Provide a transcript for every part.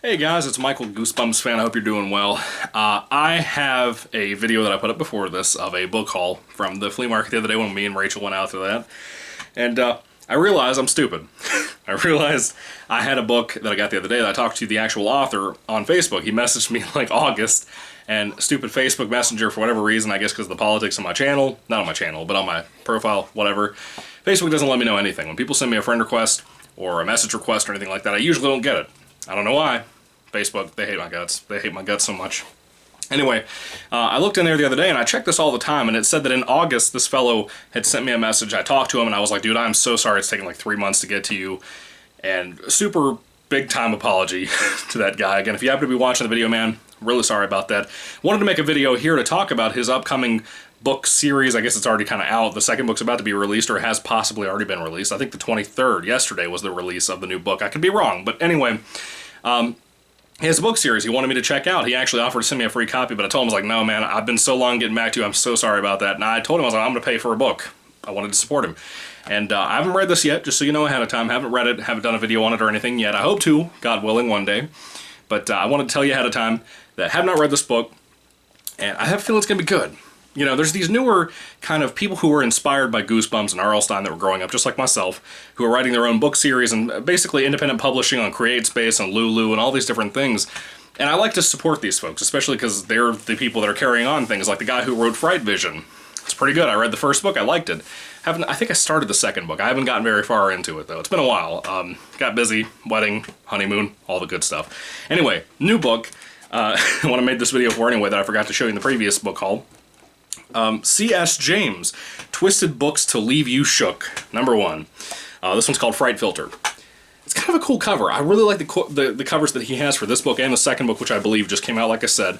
Hey guys, it's Michael, GoosebumpsFan. I hope you're doing well. I have a video that I put up before this of a book haul from the flea market the other day when me and Rachel went out to that. And I realized I'm stupid. I realized I had a book that I got the other day that I talked to the actual author on Facebook. He messaged me like August, and stupid Facebook Messenger, for whatever reason, I guess because of the politics on my channel, not on my channel, but on my profile, whatever, Facebook doesn't let me know anything. When people send me a friend request or a message request or anything like that, I usually don't get it. I don't know why. Facebook, they hate my guts. They hate my guts so much. Anyway, I looked in there the other day and I checked this all the time, and it said that in August this fellow had sent me a message. I talked to him and I was like, dude, I'm so sorry it's taking like 3 months to get to you. And super big time apology to that guy. Again, if you happen to be watching the video, man, really sorry about that. Wanted to make a video here to talk about his upcoming book series. I guess it's already kind of out. The second book's about to be released, or has possibly already been released. I think the 23rd, yesterday, was the release of the new book. I could be wrong, but anyway, his book series he wanted me to check out. He actually offered to send me a free copy, but I told him, I was like, no, man, I've been so long getting back to you. I'm so sorry about that. And I told him, I was like, I'm going to pay for a book. I wanted to support him. And I haven't read this yet, just so you know ahead of time. Haven't read it, haven't done a video on it or anything yet. I hope to, God willing, one day. But I wanted to tell you ahead of time that I have not read this book, and I have a feeling it's going to be good. You know, there's these newer kind of people who were inspired by Goosebumps and R.L. Stine that were growing up, just like myself, who are writing their own book series and basically independent publishing on CreateSpace and Lulu and all these different things. And I like to support these folks, especially because they're the people that are carrying on things, like the guy who wrote Fright Vision. It's pretty good. I read the first book. I liked it. I think I started the second book. I haven't gotten very far into it, though. It's been a while. Got busy, wedding, honeymoon, all the good stuff. Anyway, new book. What I made this video for anyway that I forgot to show you in the previous book haul. C.S. James, Twisted Books to Leave You Shook, #1. This one's called Fright Filter. It's kind of a cool cover. I really like the covers that he has for this book and the second book, which I believe just came out, like I said.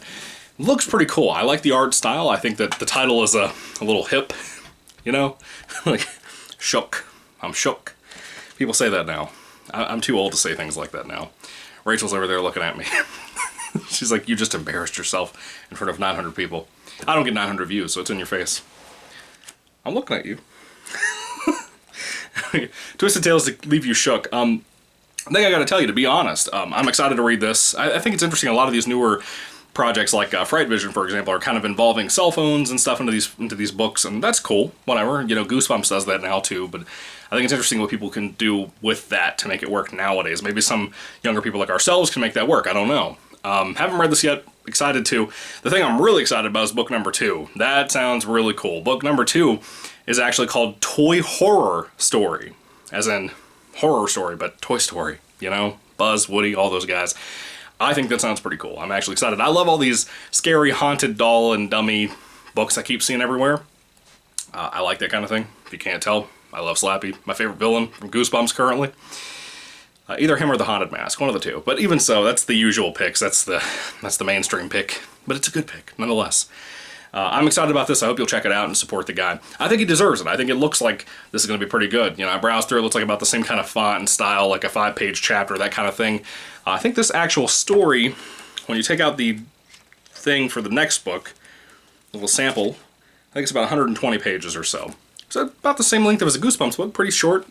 Looks pretty cool. I like the art style. I think that the title is a little hip, you know? Like, shook. I'm shook. People say that now. I'm too old to say things like that now. Rachel's over there looking at me. She's like, you just embarrassed yourself in front of 900 people. I don't get 900 views, so it's in your face. I'm looking at you. Twisted Tales to Leave You Shook. I think I gotta tell you, to be honest, I'm excited to read this. I think it's interesting. A lot of these newer projects, like Fright Vision, for example, are kind of involving cell phones and stuff into these books, and that's cool. Whatever. You know, Goosebumps does that now too, but I think it's interesting what people can do with that to make it work nowadays. Maybe some younger people like ourselves can make that work. I don't know. Haven't read this yet. Excited to. The thing I'm really excited about is book #2. That sounds really cool. Book #2 is actually called Toy Horror Story, as in horror story, but Toy Story, you know? Buzz, Woody, all those guys. I think that sounds pretty cool. I'm actually excited. I love all these scary, haunted doll and dummy books I keep seeing everywhere. I like that kind of thing. If you can't tell, I love Slappy. My favorite villain from Goosebumps currently. Either him or the Haunted Mask, one of the two. But even so, that's the usual picks. That's the mainstream pick. But it's a good pick, nonetheless. I'm excited about this. I hope you'll check it out and support the guy. I think he deserves it. I think it looks like this is going to be pretty good. You know, I browsed through it. It looks like about the same kind of font and style, like a 5-page chapter, that kind of thing. I think this actual story, when you take out the thing for the next book, a little sample, I think it's about 120 pages or so. So about the same length as a Goosebumps book. Pretty short.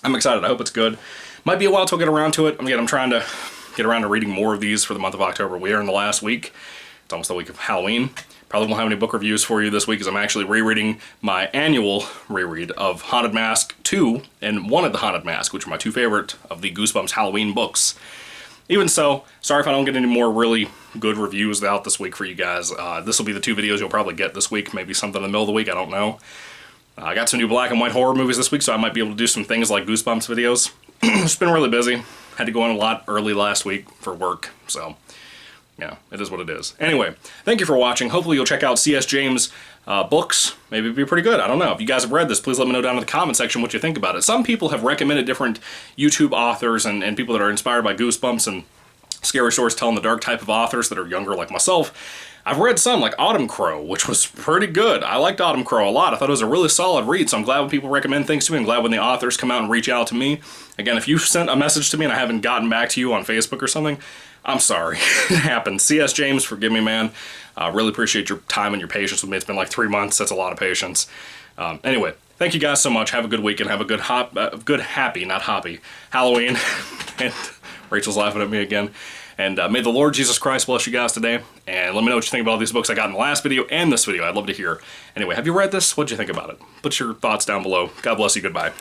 I'm excited. I hope it's good. Might be a while till I get around to it. Again, I'm trying to get around to reading more of these for the month of October. We are in the last week. It's almost the week of Halloween. Probably won't have any book reviews for you this week, as I'm actually rereading my annual reread of Haunted Mask 2 and Wanted the Haunted Mask, which are my two favorite of the Goosebumps Halloween books. Even so, sorry if I don't get any more really good reviews out this week for you guys. This will be the 2 videos you'll probably get this week, maybe something in the middle of the week, I don't know. I got some new black and white horror movies this week, so I might be able to do some things like Goosebumps videos. It's been really busy. Had to go in a lot early last week for work, so yeah, it is what it is. Anyway, thank you for watching. Hopefully you'll check out C.S. James' books. Maybe it'll be pretty good. I don't know. If you guys have read this, please let me know down in the comment section what you think about it. Some people have recommended different YouTube authors and people that are inspired by Goosebumps and scary stories telling the dark type of authors that are younger like myself. I've read some, like Autumn Crow, which was pretty good. I liked Autumn Crow a lot. I thought it was a really solid read, so I'm glad when people recommend things to me. I'm glad when the authors come out and reach out to me. Again, if you've sent a message to me and I haven't gotten back to you on Facebook or something, I'm sorry. It happens. C.S. James, forgive me, man. Really appreciate your time and your patience with me. It's been like 3 months. That's a lot of patience. Anyway, thank you guys so much. Have a good weekend. Have a good happy, not hoppy, Halloween. And Rachel's laughing at me again. And may the Lord Jesus Christ bless you guys today. And let me know what you think about all these books I got in the last video and this video. I'd love to hear. Anyway, have you read this? What'd you think about it? Put your thoughts down below. God bless you. Goodbye.